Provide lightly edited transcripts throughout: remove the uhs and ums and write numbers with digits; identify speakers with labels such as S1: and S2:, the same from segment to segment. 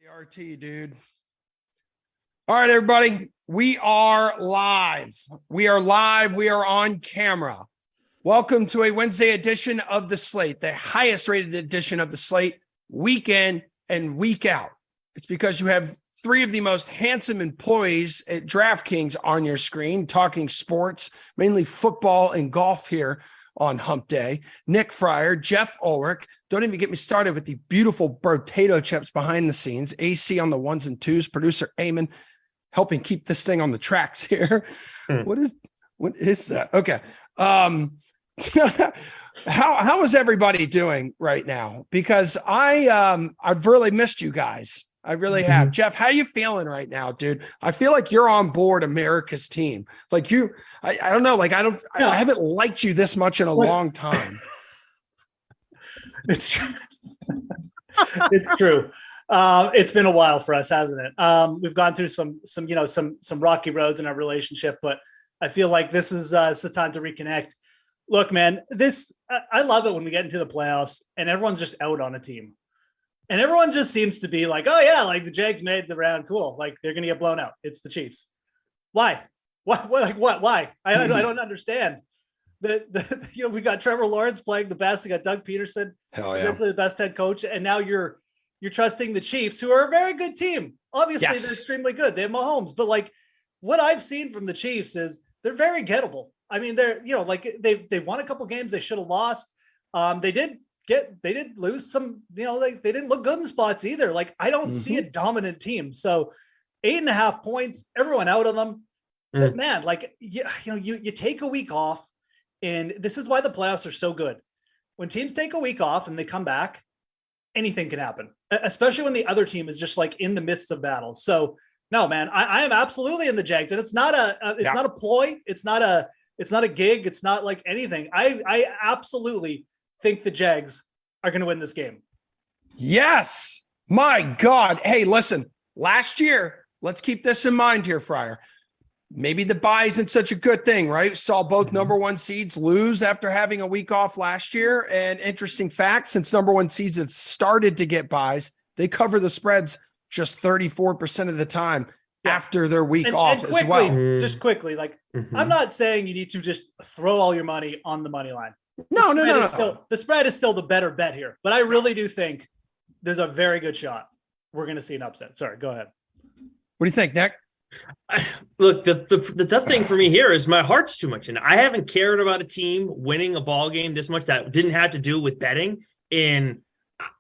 S1: RT, dude. All right, everybody. We are live. We are live. We are on camera. Welcome to a Wednesday edition of The Slate, the highest rated edition of The Slate, week in and week out. It's because you have three of the most handsome employees at DraftKings on your screen, talking sports, mainly football and golf here on Hump Day. Nick Fryer, Jeff Ulrich. Don't even get me started with the beautiful potato chips behind the scenes. AC on the ones and twos. Producer Eamon helping keep this thing on the tracks here. What is that? Okay. How is everybody doing right now? Because I've really missed you guys. I really have. Jeff, how are you feeling right now, dude? I feel like you're on board America's team. Like I don't know. Like I haven't liked you this much in a long time.
S2: It's true. It's true. It's been a while for us, hasn't it? We've gone through some rocky roads in our relationship, but I feel like this is the time to reconnect. Look, man, I love it when we get into the playoffs and everyone's just out on a team. And everyone just seems to be like, oh, yeah, like the Jags made the round. Cool. Like they're going to get blown out. It's the Chiefs. Why? Why? I don't understand. We got Trevor Lawrence playing the best. We got Doug Peterson, the best head coach. And now you're trusting the Chiefs, who are a very good team. Obviously, They're extremely good. They have Mahomes. But like what I've seen from the Chiefs is they're very gettable. I mean, they've won a couple games they should have lost. They did lose some, they didn't look good in spots either. Like I don't see a dominant team. So 8.5 points, everyone out of them. But man, like, you take a week off, and this is why the playoffs are so good. When teams take a week off and they come back, anything can happen, especially when the other team is just like in the midst of battle. So no, man, I am absolutely in the Jags, and it's not a ploy. It's not a gig. It's not like anything. I absolutely think the Jags are going to win this game.
S1: Yes. My God. Hey, listen, last year, let's keep this in mind here, Fryer. Maybe the bye isn't such a good thing, right? Saw both number one seeds lose after having a week off last year. And interesting fact, since number one seeds have started to get buys, they cover the spreads just 34% of the time after their week off as well.
S2: Just quickly, like I'm not saying you need to just throw all your money on the money line.
S1: No.
S2: The spread is still the better bet here, but I really do think there's a very good shot we're going to see an upset. Sorry, go ahead.
S1: What do you think, Nick?
S3: Look, the tough thing for me here is my heart's too much, and I haven't cared about a team winning a ball game this much that didn't have to do with betting in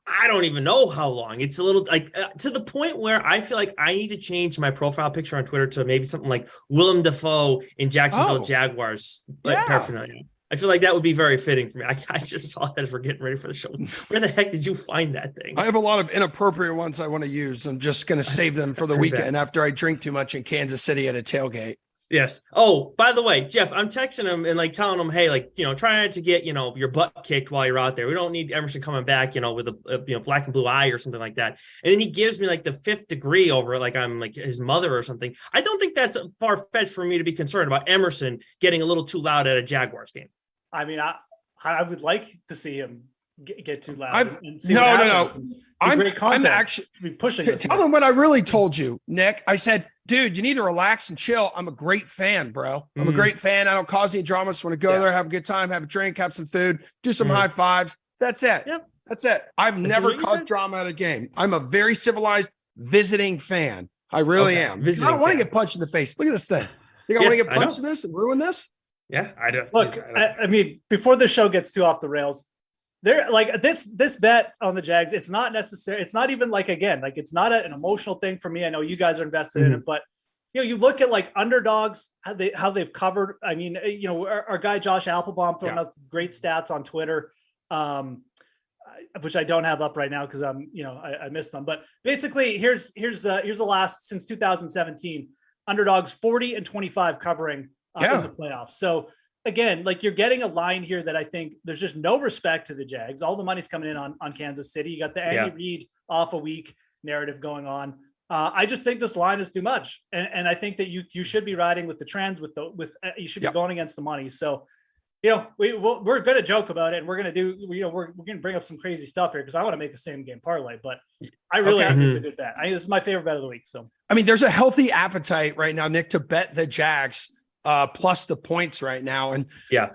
S3: I don't even know how long. It's a little like to the point where I feel like I need to change my profile picture on Twitter to maybe something like Willem Dafoe in Jacksonville Jaguars paraphernalia. I feel like that would be very fitting for me. I just saw that as we're getting ready for the show. Where the heck did you find that thing?
S1: I have a lot of inappropriate ones I want to use. I'm just going to save them for the weekend after I drink too much in Kansas City at a tailgate.
S3: Yes. Oh, by the way, Jeff, I'm texting him and like telling him, hey, like, try not to get, your butt kicked while you're out there. We don't need Emerson coming back, with a black and blue eye or something like that. And then he gives me like the 5th degree over like I'm like his mother or something. I don't think that's far-fetched for me to be concerned about Emerson getting a little too loud at a Jaguars game.
S2: I mean, I would like to see him get too loud.
S1: No. I'm actually
S2: pushing.
S1: Tell them what I really told you, Nick. I said, dude, you need to relax and chill. I'm a great fan, bro. I'm a great fan. I don't cause any drama. Just want to go there, have a good time, have a drink, have some food, do some high fives. That's it.
S2: Yep.
S1: That's it. I've never caused drama at a game. I'm a very civilized visiting fan. I really am. I don't want to get punched in the face. Look at this thing. Think I want to get punched in this and ruin this?
S3: Yeah, I do.
S2: Look, I mean, before the show gets too off the rails, there like this bet on the Jags, it's not necessary. It's not even like, again, like it's not an emotional thing for me. I know you guys are invested in it, but you look at like underdogs, how they've covered. I mean, our guy Josh Applebaum throwing out great stats on Twitter, which I don't have up right now because I missed them. But basically, here's the last since 2017 underdogs 40 and 25 covering in the playoffs. So again, like you're getting a line here that I think there's just no respect to the Jags. All the money's coming in on Kansas City. You got the Andy Reid off a week narrative going on. I just think this line is too much. And I think that you should be riding with the trends you should be going against the money. So we're going to joke about it, and we're going to do, we're going to bring up some crazy stuff here because I want to make a same game parlay, but I really think this is a good bet. This is my favorite bet of the week. So,
S1: I mean, there's a healthy appetite right now, Nick, to bet the Jags plus the points right now. And
S3: yeah,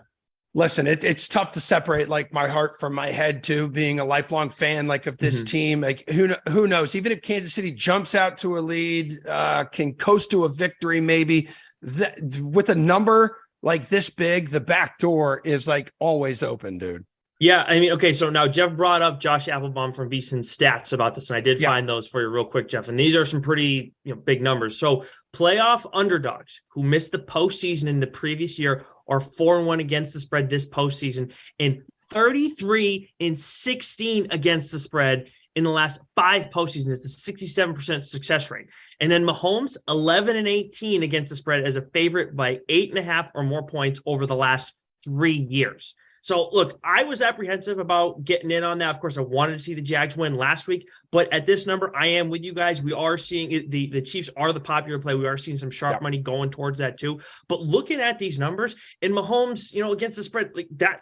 S1: listen, it's tough to separate like my heart from my head too, being a lifelong fan like of this team. Like who knows? Even if Kansas City jumps out to a lead, can coast to a victory, maybe with a number like this big, the back door is like always open, dude.
S3: Yeah, I mean, okay, so now Jeff brought up Josh Applebaum from VSiN stats about this, and I did find those for you real quick, Jeff. And these are some pretty big numbers. So playoff underdogs who missed the postseason in the previous year are 4-1 against the spread this postseason, and 33-16 against the spread in the last 5 postseasons. It's a 67% success rate. And then Mahomes, 11-18 against the spread as a favorite by 8.5 or more points over the last 3 years. So look, I was apprehensive about getting in on that. Of course, I wanted to see the Jags win last week, but at this number, I am with you guys. We are seeing it. The Chiefs are the popular play. We are seeing some sharp money going towards that too. But looking at these numbers and Mahomes, against the spread like that,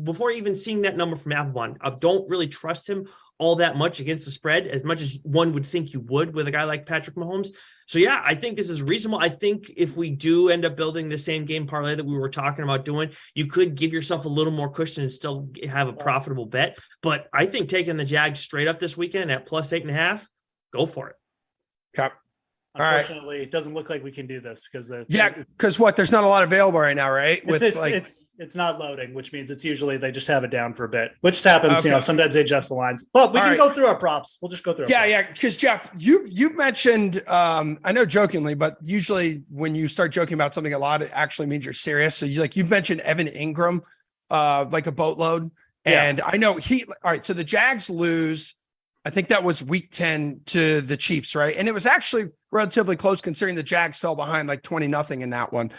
S3: before even seeing that number from Applebaum, I don't really trust him all that much against the spread, as much as one would think you would with a guy like Patrick Mahomes. So yeah, I think this is reasonable. I think if we do end up building the same game parlay that we were talking about doing, you could give yourself a little more cushion and still have a profitable bet. But I think taking the Jags straight up this weekend at plus 8.5, go for it.
S1: Okay.
S2: Unfortunately, it doesn't look like we can do this because
S1: there's not a lot available right now, right?
S2: It's not loading, which means it's usually they just have it down for a bit, which happens. Sometimes they adjust the lines, but we can go through our props. We'll just go through.
S1: Because Jeff, you've mentioned, I know jokingly, but usually when you start joking about something a lot, it actually means you're serious. So you've mentioned Evan Ingram, like a boatload, and I know all right. So the Jags lose. I think that was week 10 to the Chiefs, right? And it was actually relatively close considering the Jags fell behind like 20-0 in that one.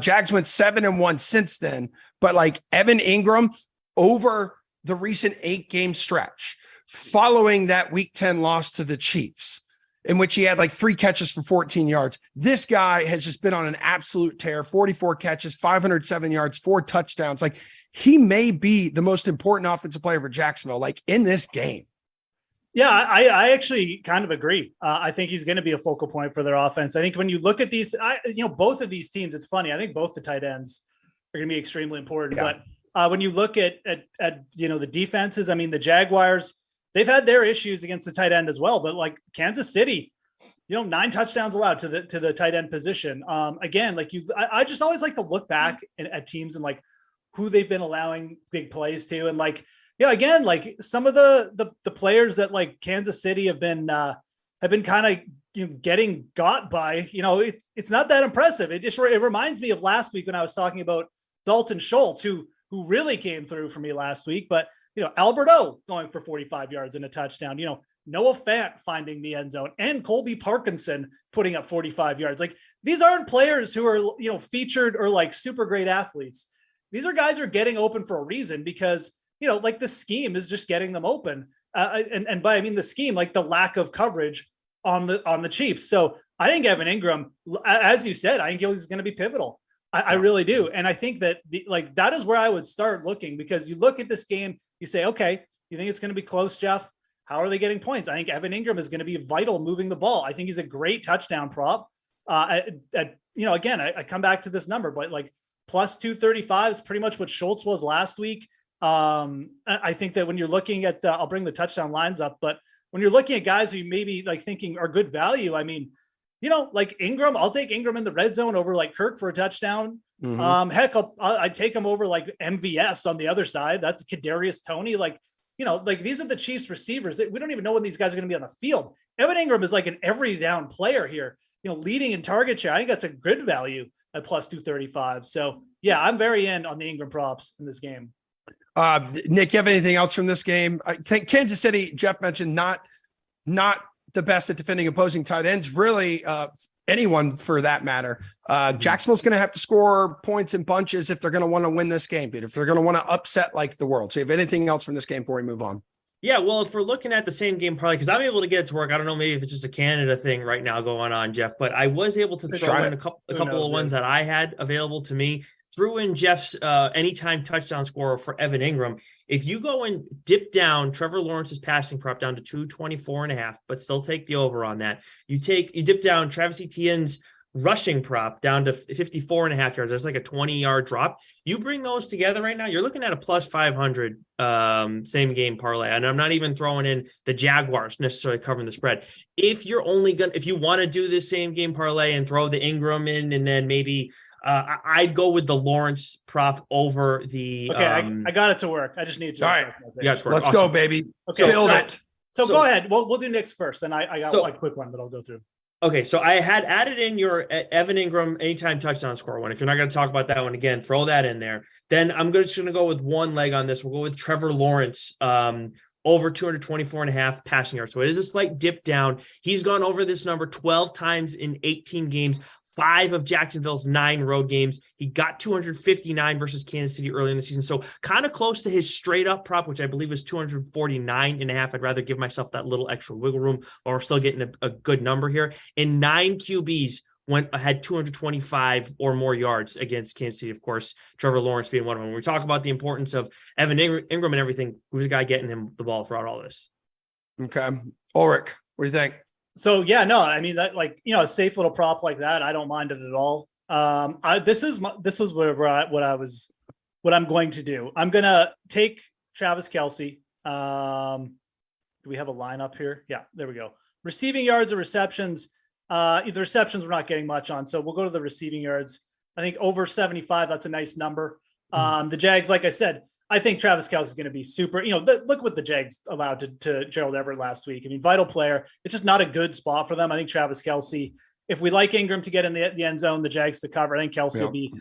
S1: Jags went 7-1 since then, but like Evan Ingram over the recent 8-game stretch following that week 10 loss to the Chiefs, in which he had like 3 catches for 14 yards. This guy has just been on an absolute tear, 44 catches, 507 yards, 4 touchdowns. Like he may be the most important offensive player for Jacksonville, like in this game.
S2: Yeah, I actually kind of agree. I think he's going to be a focal point for their offense. I think when you look at these, both of these teams, it's funny. I think both the tight ends are going to be extremely important. Yeah. But when you look at the defenses, I mean, the Jaguars, they've had their issues against the tight end as well. But like Kansas City, 9 touchdowns allowed to the tight end position. Again, I just always like to look back at teams and like who they've been allowing big plays to, and like. Yeah, again, like some of the players that like Kansas City have been kind of getting got by, it's not that impressive. It reminds me of last week when I was talking about Dalton Schultz, who really came through for me last week. But Alberto going for 45 yards and a touchdown. Noah Fant finding the end zone, and Colby Parkinson putting up 45 yards. Like these aren't players who are featured or like super great athletes. These are guys who are getting open for a reason because. Like the scheme is just getting them open. And by, I mean, the scheme, like the lack of coverage on the Chiefs. So I think Evan Ingram, as you said, I think he's going to be pivotal. I really do. And I think that that is where I would start looking, because you look at this game, you say, okay, you think it's going to be close, Jeff? How are they getting points? I think Evan Ingram is going to be vital moving the ball. I think he's a great touchdown prop. Again, I come back to this number, but like plus 235 is pretty much what Schultz was last week. I think that when you're looking at I'll bring the touchdown lines up, but when you're looking at guys who you maybe like thinking are good value, I mean, like Ingram, I'll take Ingram in the red zone over like Kirk for a touchdown. Mm-hmm. Heck, I'd take him over like MVS on the other side. That's Kadarius Toney. Like these are the Chiefs receivers. We don't even know when these guys are going to be on the field. Evan Ingram is like an every down player here, leading in target share. I think that's a good value at plus 235. So yeah, I'm very in on the Ingram props in this game.
S1: Nick, you have anything else from this game? I think Kansas City, Jeff mentioned, not the best at defending opposing tight ends, really, anyone for that matter. Jacksonville's going to have to score points in bunches if they're going to want to win this game, Peter, if they're going to want to upset like the world. So you have anything else from this game before we move on?
S3: Yeah, well, if we're looking at the same game, probably because I'm able to get it to work. I don't know, maybe if it's just a Canada thing right now going on, Jeff, but I was able to throw in a couple of ones that I had available to me. threw in Jeff's anytime touchdown scorer for Evan Ingram. If you go and dip down Trevor Lawrence's passing prop down to 224.5, but still take the over on that, you dip down Travis Etienne's rushing prop down to 54.5 yards. That's like a 20-yard drop. You bring those together right now, you're looking at a plus 500 same game parlay. And I'm not even throwing in the Jaguars necessarily covering the spread. If you want to do this same game parlay and throw the Ingram in, and then maybe I'd go with the Lawrence prop over the.
S2: Okay, I got it to work. I just need to.
S1: All right,
S3: let's
S1: awesome. Go, baby.
S2: Okay,
S1: build it.
S2: So go ahead. We'll do Nick's first, and I got one quick one that I'll go through.
S3: Okay, so I had added in your Evan Ingram anytime touchdown score one. If you're not going to talk about that one again, throw that in there. Then I'm just going to go with one leg on this. We'll go with Trevor Lawrence over 224.5 passing yards. So it is a slight dip down. He's gone over this number 12 times in 18 games. 5 of Jacksonville's 9 road games. He got 259 versus Kansas City early in the season. So kind of close to his straight up prop, which I believe was 249.5. I'd rather give myself that little extra wiggle room while we're still getting a good number here. And 9 QBs had 225 or more yards against Kansas City. Of course, Trevor Lawrence being one of them. When we talk about the importance of Evan Ingram and everything, who's the guy getting him the ball throughout all this?
S1: Okay. Ulrich, what do you think?
S2: So yeah, no, I mean that, like, a safe little prop like that, I don't mind it at all. This was what I'm going to do. I'm gonna take Travis Kelce. Do we have a lineup here? Yeah, there we go. Receiving yards or receptions. The receptions we're not getting much on, so we'll go to the receiving yards. I think over 75. That's a nice number. The Jags, like I said, I think Travis Kelce is going to be super, look what the Jags allowed to Gerald Everett last week. I mean, vital player. It's just not a good spot for them. I think Travis Kelce, if we like Ingram to get in the end zone, the Jags to cover, I think Kelce will be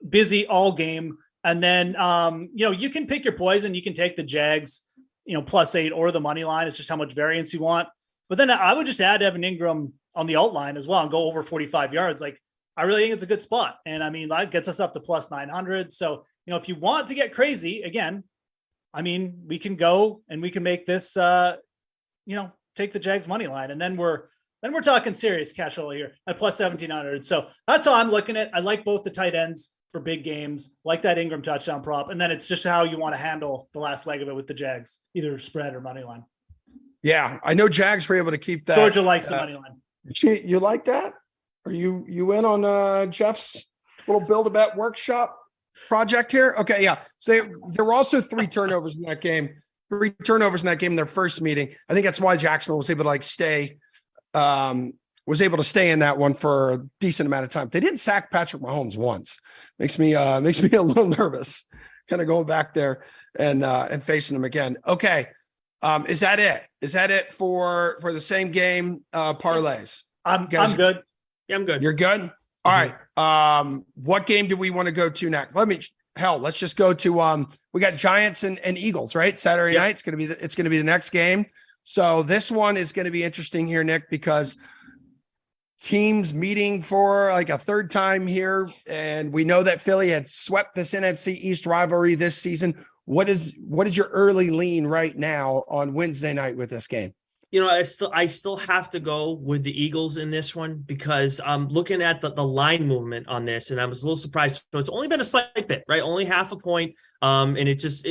S2: busy all game. And then, you can pick your poison. You can take the Jags, +8 or the money line. It's just how much variance you want. But then I would just add Evan Ingram on the alt line as well and go over 45 yards. Like, I really think it's a good spot. And I mean, that gets us up to plus 900. So, if you want to get crazy again, I mean, we can go and we can make this, take the Jags money line. And then we're talking serious cashola here at plus 1,700. So that's how I'm looking at. I like both the tight ends for big games, like that Ingram touchdown prop. And then it's just how you want to handle the last leg of it with the Jags, either spread or money line.
S1: Yeah. I know Jags were able to keep that.
S2: Georgia likes the money line.
S1: You like that? Are you in on Jeff's little build-a-bet workshop project here? Okay, yeah. So there were also 3 turnovers in that game. 3 turnovers in that game in their first meeting. I think that's why Jacksonville was able to stay in that one for a decent amount of time. They didn't sack Patrick Mahomes once. Makes me a little nervous, kind of going back there and facing them again. Okay. Is that it? Is that it for the same game parlays? I'm
S2: good.
S3: Yeah, I'm good.
S1: You're good? All right. What game do we want to go to next? Let's just go to we got Giants and Eagles, right? Saturday night. It's gonna be the next game. So this one is going to be interesting here, Nick, because teams meeting for like a third time here, and we know that Philly had swept this NFC East rivalry this season. What is your early lean right now on Wednesday night with this game?
S3: I still have to go with the Eagles in this one because I'm looking at the line movement on this, and I was a little surprised. So it's only been a slight bit, right? Only half a point. And it's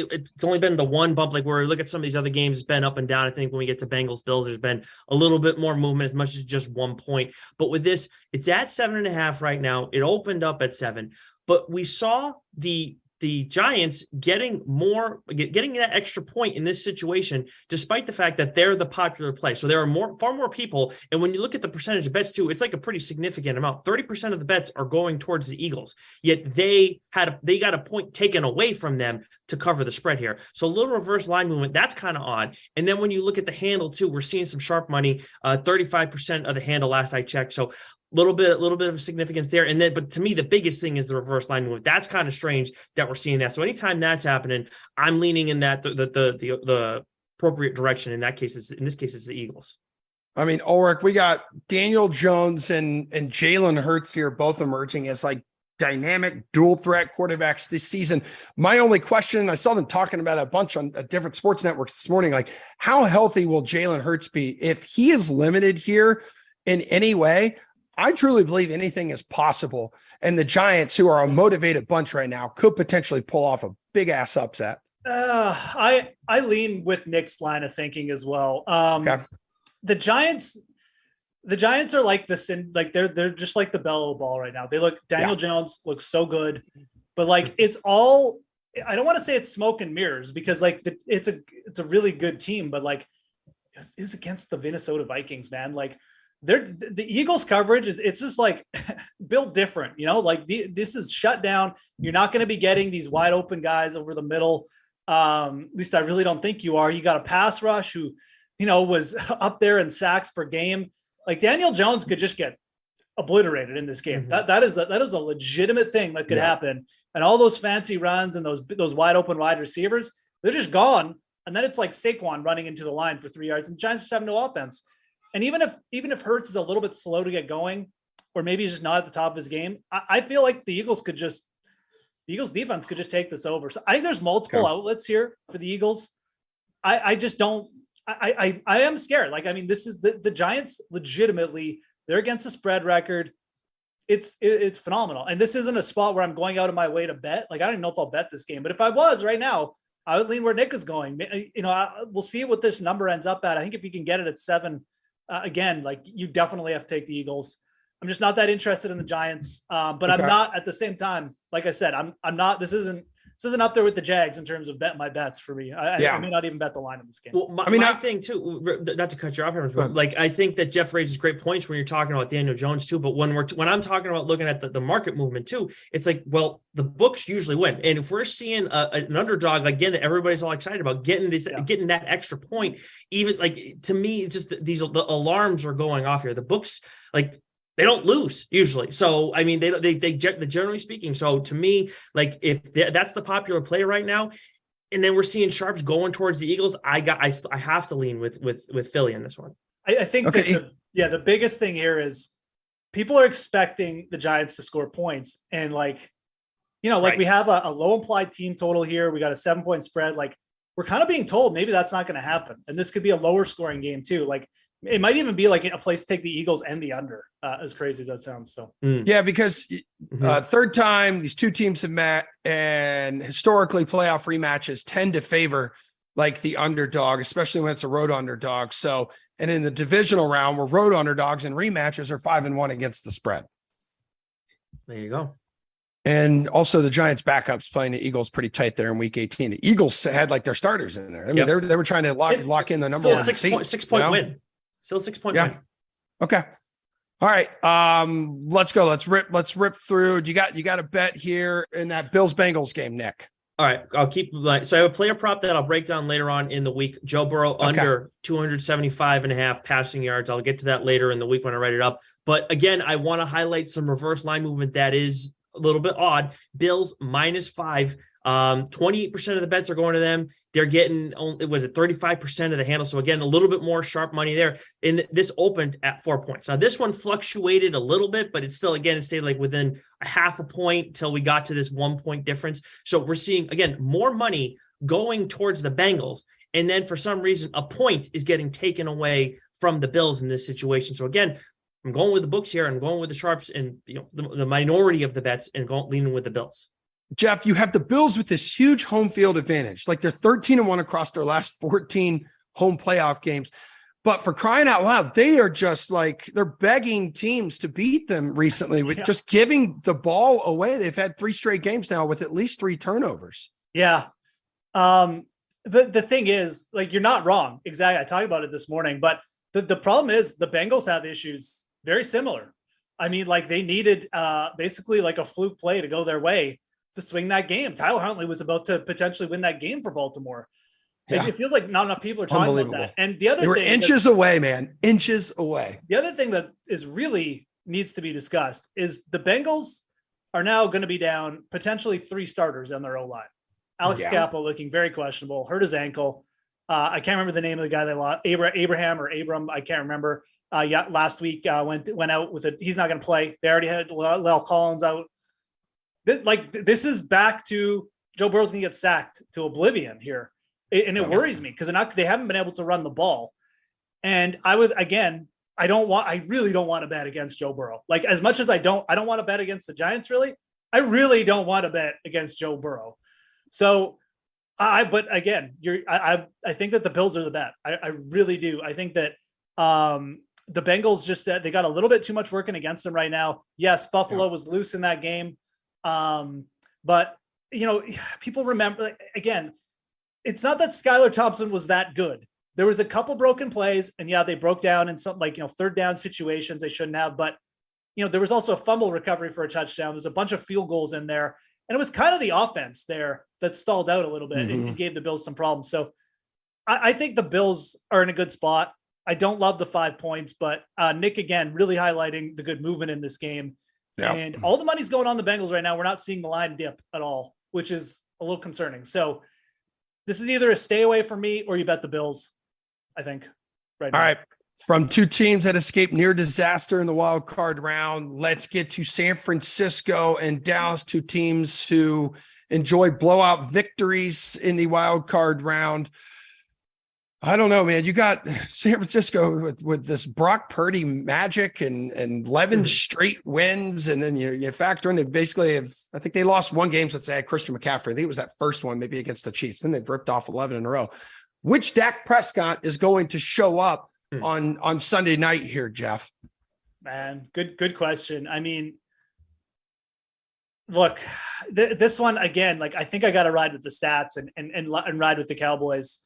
S3: only been the one bump. Like where we look at some of these other games, it's been up and down. I think when we get to Bengals Bills, there's been a little bit more movement as much as just 1 point. But with this, it's at 7.5 right now. It opened up at 7, but we saw the Giants getting that extra point in this situation, despite the fact that they're the popular play. So there are far more people. And when you look at the percentage of bets too, it's like a pretty significant amount. 30% of the bets are going towards the Eagles, yet they got a point taken away from them to cover the spread here. So a little reverse line movement, that's kind of odd. And then when you look at the handle too, we're seeing some sharp money, 35% of the handle last I checked. So little bit of significance there. And then, but to me, the biggest thing is the reverse line movement. That's kind of strange that we're seeing that. So anytime that's happening, I'm leaning in that the appropriate direction. In this case, it's the Eagles.
S1: I mean, Ulrich, we got Daniel Jones and Jalen Hurts here, both emerging as like dynamic dual threat quarterbacks this season. My only question, I saw them talking about a bunch on different sports networks this morning, like how healthy will Jalen Hurts be? If he is limited here in any way, I truly believe anything is possible. And the Giants, who are a motivated bunch right now, could potentially pull off a big ass upset.
S2: I lean with Nick's line of thinking as well.
S1: Okay.
S2: The Giants are like they're just like the bellow ball right now. Daniel Jones looks so good, but like it's all, I don't want to say it's smoke and mirrors because like it's a really good team, but like it's against the Minnesota Vikings, man. Like the Eagles coverage it's just like built different, like this is shut down. You're not going to be getting these wide open guys over the middle. At least I really don't think you are. You got a pass rush who, was up there in sacks per game. Like Daniel Jones could just get obliterated in this game.
S3: Mm-hmm.
S2: That is a legitimate thing that could happen. And all those fancy runs and those wide open wide receivers, they're just gone. And then it's like Saquon running into the line for 3 yards, and the Giants just have no offense. And even if Hurts is a little bit slow to get going, or maybe he's just not at the top of his game, I feel like the Eagles defense could just take this over. So I think there's multiple outlets here for the Eagles. I just don't. I am scared. Like, I mean, this is the Giants legitimately, they're against the spread record. It's phenomenal. And this isn't a spot where I'm going out of my way to bet. Like, I don't even know if I'll bet this game, but if I was right now, I would lean where Nick is going. We'll see what this number ends up at. I think if you can get it at 7, again, like you definitely have to take the Eagles. I'm just not that interested in the Giants. But I'm not at the same time, like I said, I'm not, this isn't up there with the Jags in terms of my bets for me. I may not even bet the line in this game.
S3: Well, my thing too, not to cut you off, but like I think that Jeff raises great points when you're talking about Daniel Jones too. But when I'm talking about looking at the market movement too, it's like, well, the books usually win, and if we're seeing an underdog again that everybody's all excited about getting that extra point, even like to me, it's just the alarms are going off here. The books they don't lose usually. So, I mean, they generally speaking. So to me, like if that's the popular play right now, and then we're seeing sharps going towards the Eagles, I have to lean with Philly in this one.
S2: I think the biggest thing here is people are expecting the Giants to score points. And we have a low implied team total here. We got a 7-point spread. Like we're kind of being told maybe that's not going to happen. And this could be a lower scoring game too. Like, it might even be like a place to take the Eagles and the under, as crazy as that sounds. So
S1: yeah, because third time these two teams have met, and historically playoff rematches tend to favor like the underdog, especially when it's a road underdog. So, and in the divisional round, where road underdogs and rematches are 5-1 against the spread.
S3: There you go.
S1: And also the Giants backups playing the Eagles pretty tight there in week 18. The Eagles had like their starters in there. I mean, they were trying to lock in the number one seed.
S3: 6 point win. Still 6 point win.
S1: Okay. All right. Let's go. Let's rip through. You got a bet here in that Bills Bengals game, Nick.
S3: All right. I'll keep so I have a player prop that I'll break down later on in the week. Joe Burrow under 275.5 passing yards. I'll get to that later in the week when I write it up. But again, I want to highlight some reverse line movement that is a little bit odd. Bills -5. 28% of the bets are going to them. They're getting only 35% of the handle. So again, a little bit more sharp money there. And this opened at 4 points. Now this one fluctuated a little bit, but it's still, again, it stayed like within a half a point till we got to this 1 point difference. So we're seeing, again, more money going towards the Bengals. And then for some reason, a point is getting taken away from the Bills in this situation. So again, I'm going with the books here. I'm going with the sharps and the minority of the bets and leaning with the Bills.
S1: Jeff, you have the Bills with this huge home field advantage. Like they're 13-1 across their last 14 home playoff games. But for crying out loud, they are just like, they're begging teams to beat them recently with just giving the ball away. They've had 3 straight games now with at least 3 turnovers.
S2: Yeah. The thing is, like, you're not wrong. Exactly. I talked about it this morning, but the problem is the Bengals have issues very similar. I mean, like they needed basically like a fluke play to go their way to swing that game. Tyler Huntley was about to potentially win that game for Baltimore. Yeah. It feels like not enough people are talking about that. And the other
S1: they were
S2: thing
S1: inches away, man, inches away.
S2: The other thing that is really needs to be discussed is the Bengals are now going to be down potentially 3 starters on their O-line. Alex Scappa looking very questionable, hurt his ankle. I can't remember the name of the guy they lost, Abraham or Abram. I can't remember. Last week went out with he's not going to play. They already had Lel Collins out. This is back to Joe Burrow's going to get sacked to oblivion here. And it worries me because they haven't been able to run the ball. And I I really don't want to bet against Joe Burrow. Like as much as I don't want to bet against the Giants. Really, I really don't want to bet against Joe Burrow. So but again, I think that the Bills are the bet. I really do. I think that the Bengals just they got a little bit too much working against them right now. Yes, Buffalo was loose in that game, but people remember again. It's not that Skylar Thompson was that good. There was a couple broken plays, and they broke down in some third down situations they shouldn't have. But there was also a fumble recovery for a touchdown. There's a bunch of field goals in there. And it was kind of the offense there that stalled out a little bit and gave the Bills some problems. So I think the Bills are in a good spot. I don't love the 5 points, but Nick, again, really highlighting the good movement in this game. Yep. And all the money's going on the Bengals right now. We're not seeing the line dip at all, which is a little concerning. So this is either a stay away for me or you bet the Bills, I think. Right now.
S1: All right. From two teams that escaped near disaster in the wild card round, let's get to San Francisco and Dallas, two teams who enjoyed blowout victories in the wild card round. I don't know, man. You got San Francisco with this Brock Purdy magic and 11 straight wins. And then you factor in they basically I think they lost one game since they had Christian McCaffrey. I think it was that first one, maybe against the Chiefs. Then they've ripped off 11 in a row. Which Dak Prescott is going to show up on Sunday night here, Jeff?
S2: Man, good question. I mean, look, this one again, I think I got to ride with the stats and ride with the Cowboys.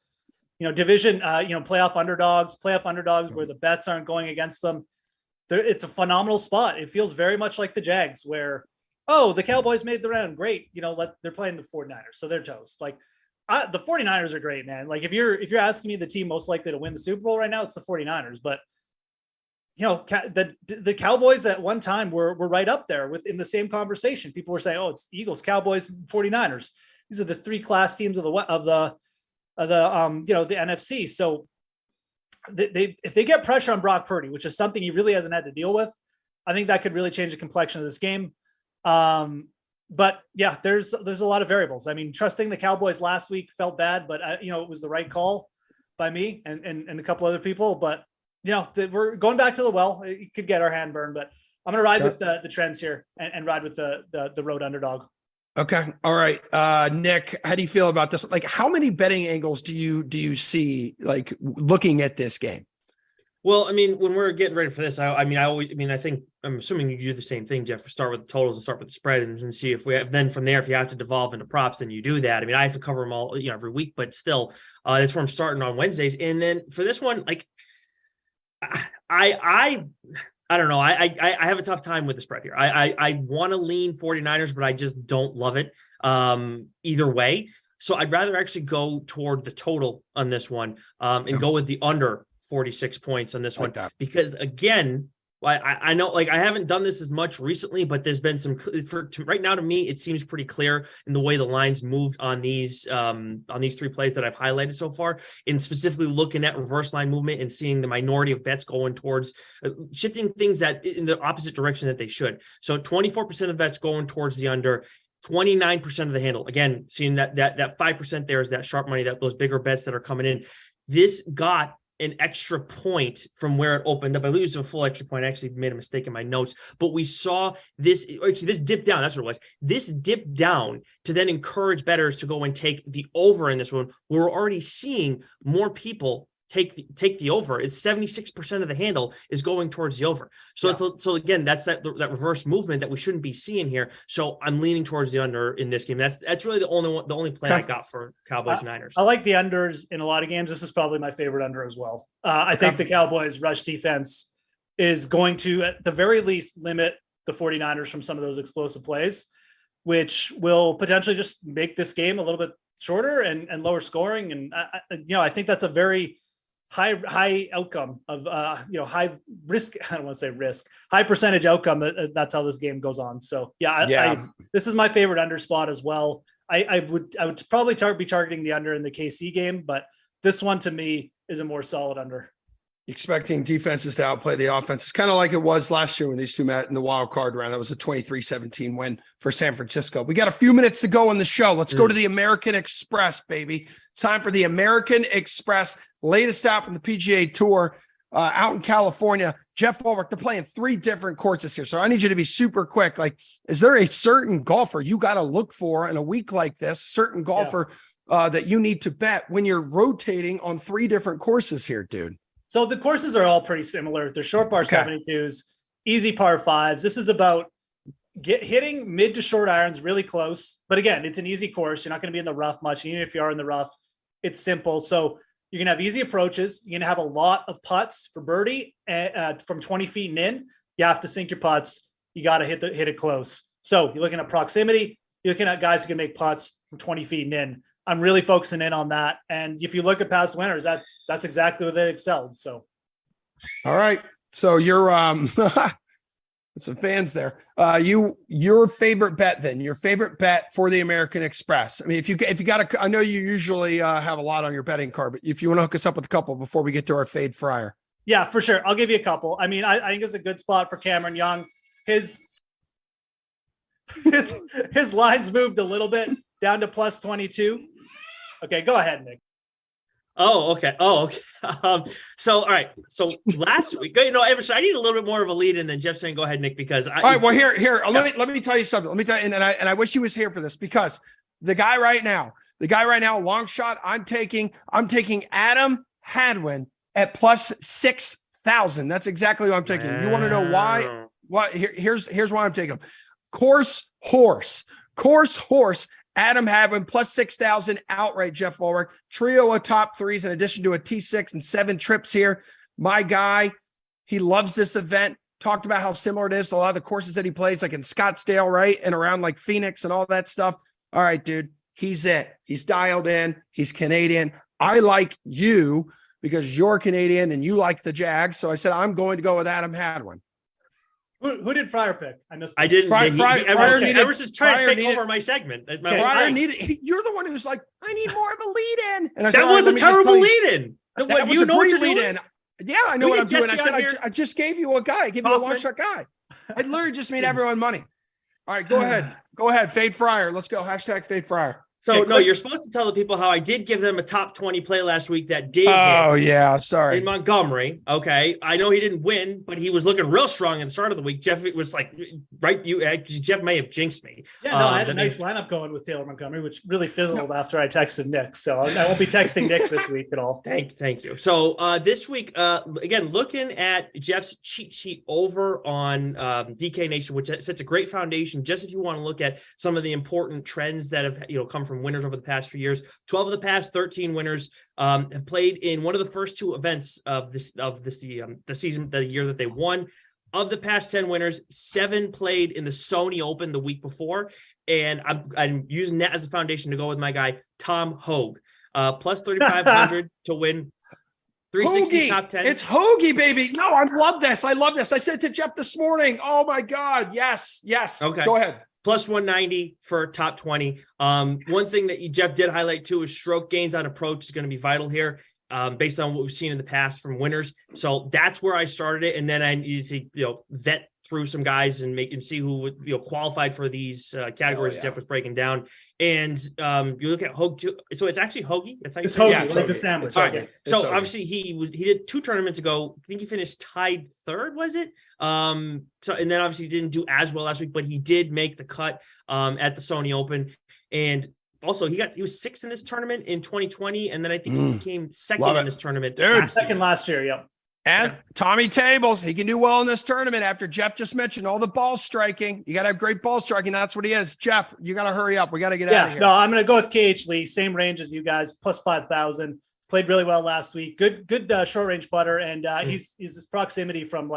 S2: Division, playoff underdogs where the bets aren't going against them. It's a phenomenal spot. It feels very much like the Jags where, the Cowboys made the round. Great. They're playing the 49ers, so they're toast. The 49ers are great, man. If you're asking me the team most likely to win the Super Bowl right now, it's the 49ers. But the Cowboys at one time were right up there in the same conversation. People were saying, it's Eagles, Cowboys, 49ers. These are the three class teams of the NFC. So if they get pressure on Brock Purdy, which is something he really hasn't had to deal with, I think that could really change the complexion of this game. But yeah, there's a lot of variables. I mean, trusting the Cowboys last week felt bad, but it was the right call by me and a couple other people. But we're going back to the well. It could get our hand burned, but I'm going to ride with the trends here and ride with the road underdog.
S1: Okay. All right. Nick, how do you feel about this? How many betting angles do you see looking at this game?
S3: Well, I mean, when we're getting ready for this, I think I'm assuming you do the same thing, Jeff. Start with the totals and start with the spread and see if we have, then from there, if you have to devolve into props, then you do that. I mean, I have to cover them all, every week, but still, that's where I'm starting on Wednesdays. And then for this one, I don't know. I have a tough time with the spread here. I want to lean 49ers, but I just don't love it either way. So I'd rather actually go toward the total on this one and go with the under 46 points on this one, because again, I know I haven't done this as much recently, but there's been some right now to me, it seems pretty clear in the way the lines moved on these three plays that I've highlighted so far, and specifically looking at reverse line movement and seeing the minority of bets going towards shifting things that in the opposite direction that they should. So 24% of the bets going towards the under, 29% of the handle. Again, seeing that 5% there is that sharp money, that those bigger bets that are coming in. This got an extra point from where it opened up. I believe it was a full extra point. I actually made a mistake in my notes, but we saw this dipped down. That's what it was. This dipped down to then encourage bettors to go and take the over in this one. We're already seeing more people take the over. It's 76% of the handle is going towards the over. So so again, that's that reverse movement that we shouldn't be seeing here. So I'm leaning towards the under in this game. That's really the only play I got for Cowboys Niners.
S2: I like the unders in a lot of games. This is probably my favorite under as well. I think the Cowboys rush defense is going to, at the very least, limit the 49ers from some of those explosive plays, which will potentially just make this game a little bit shorter and lower scoring. And I think that's a very high outcome of high risk. I don't want to say risk, high percentage outcome. That's how this game goes on. So this is my favorite under spot as well. I would probably be targeting the under in the KC game, but this one to me is a more solid under.
S1: Expecting defenses to outplay the offense. It's kind of like it was last year when these two met in the wild card round. It was a 23-17 win for San Francisco. We got a few minutes to go on the show. Let's go to the American Express, baby. It's time for the American Express, latest stop on the PGA Tour. out in California. Jeff Ulrich, they're playing 3 different courses here. So I need you to be super quick. Like, is there a certain golfer you got to look for in a week like this, certain golfer that you need to bet when you're rotating on 3 different courses here, dude?
S2: So the courses are all pretty similar. They're short par 72s, easy par 5s. This is about hitting mid to short irons really close. But again, it's an easy course. You're not going to be in the rough much. Even if you are in the rough, it's simple. So you're going to have easy approaches. You're going to have a lot of putts for birdie from 20 feet and in. You have to sink your putts. You got to hit it close. So you're looking at proximity. You're looking at guys who can make putts from 20 feet and in. I'm really focusing in on that. And if you look at past winners, that's exactly where they excelled. So,
S1: all right. So you're some fans there. Your favorite bet then? Your favorite bet for the American Express? I mean, if you got I know you usually have a lot on your betting card, but if you want to hook us up with a couple before we get to our fade fryer.
S2: Yeah, for sure. I'll give you a couple. I mean, I think it's a good spot for Cameron Young. His lines moved a little bit down to plus 22. Okay, go ahead, Nick.
S3: Oh, okay. So, all right. So last week, Emerson, I need a little bit more of a lead in than Jeff saying, go ahead, Nick, because
S1: all right. Well, here, let me tell you something. Let me tell you, and I wish he was here for this, because the guy right now, long shot, I'm taking Adam Hadwin at plus 6,000. That's exactly what I'm taking. You want to know why? What? Here's why I'm taking him. Course horse. Adam Hadwin plus 6,000 outright. Jeff Ulrich, trio of top 3s in addition to a T6 and 7 trips here. My guy, he loves this event. Talked about how similar it is to a lot of the courses that he plays, like in Scottsdale, right? And around like Phoenix and all that stuff. All right, dude, he's it. He's dialed in. He's Canadian. I like you because you're Canadian and you like the Jags. So I said, I'm going to go with Adam Hadwin.
S2: Who did Fryer pick? I missed.
S3: I didn't. Emerson's trying to take over my segment.
S1: Fryer needed. You're the one who's like, I need more of a lead in. And I
S3: said, that was a terrible lead in.
S1: That was a great lead in. Yeah, I know what I'm doing. I said, I just gave you a guy. I gave you a long shot guy. I literally just made everyone money. All right, go ahead. Go ahead. Fade Fryer. Let's go. Hashtag Fade Fryer.
S3: So no, you're supposed to tell the people how I did give them a top 20 play last week that did.
S1: Oh yeah, sorry.
S3: In Montgomery. Okay, I know he didn't win, but he was looking real strong at the start of the week. Jeff, it was like, right? Jeff may have jinxed me.
S2: Yeah, no, I had a nice lineup going with Taylor Montgomery, which really fizzled after I texted Nick. So I won't be texting Nick this week at all.
S3: Thank you. So this week, again, looking at Jeff's cheat sheet over on DK Nation, which sets a great foundation. Just if you want to look at some of the important trends that have come from winners over the past few years. 12 of the past 13 winners have played in one of the first 2 events of the season, the year that they won. Of the past 10 winners, 7 played in the Sony Open the week before, and I'm using that as a foundation to go with my guy Tom Hogue, plus 3,500 to win 360 top 10.
S1: It's Hoagie, baby. No, I love this. I said to Jeff this morning. Oh my God, yes.
S3: Okay,
S1: go ahead.
S3: Plus 190 for top 20. One thing that Jeff did highlight too is stroke gains on approach is going to be vital here, based on what we've seen in the past from winners. So that's where I started it, and then I needed to vet through some guys and see who would qualified for these categories that Jeff was breaking down. And you look at Hogue too. So it's actually Hoagie. That's how you say it.
S2: Like the sandwich.
S3: All right. So obviously he did 2 tournaments ago. I think he finished tied 3rd, was it? So and then obviously he didn't do as well last week, but he did make the cut at the Sony Open. And also he was 6th in this tournament in 2020, and then I think he became 2nd in this tournament.
S2: Second last year, yep.
S1: And Tommy Tables, he can do well in this tournament after Jeff just mentioned all the ball striking. You got to have great ball striking. That's what he is. Jeff, you got to hurry up. We got to get out of here.
S2: No, I'm going to go with KH Lee. Same range as you guys, plus 5,000. Played really well last week. Good short range putter. And he's his proximity from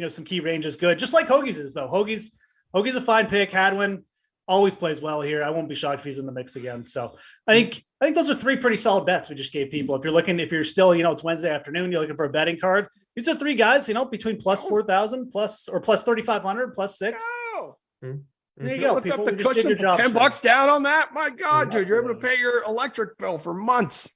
S2: some key ranges good. Just like Hoagie's is though. Hoagie's a fine pick. Hadwin always plays well here. I won't be shocked if he's in the mix again. So I think those are 3 pretty solid bets we just gave people. If you're still, it's Wednesday afternoon, you're looking for a betting card. These are 3 guys, between plus 4,000 plus 3,500 plus 6.
S1: Oh.
S2: There you go.
S1: Lift up the cushion, $10 down on that. My God, dude, you're able to pay your electric bill for months.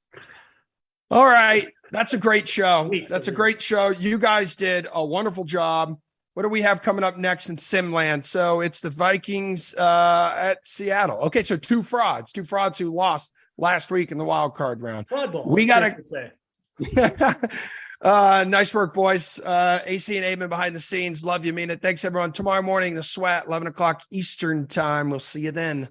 S1: All right. That's a great show. That's a great show. You guys did a wonderful job. What do we have coming up next in Simland? So it's the Vikings at Seattle. Okay, so 2 frauds who lost last week in the wild card round.
S2: Fraud ball.
S1: We got to Nice work, boys. AC and Aben behind the scenes. Love you, mean it. Thanks, everyone. Tomorrow morning, the sweat, 11 o'clock Eastern time. We'll see you then.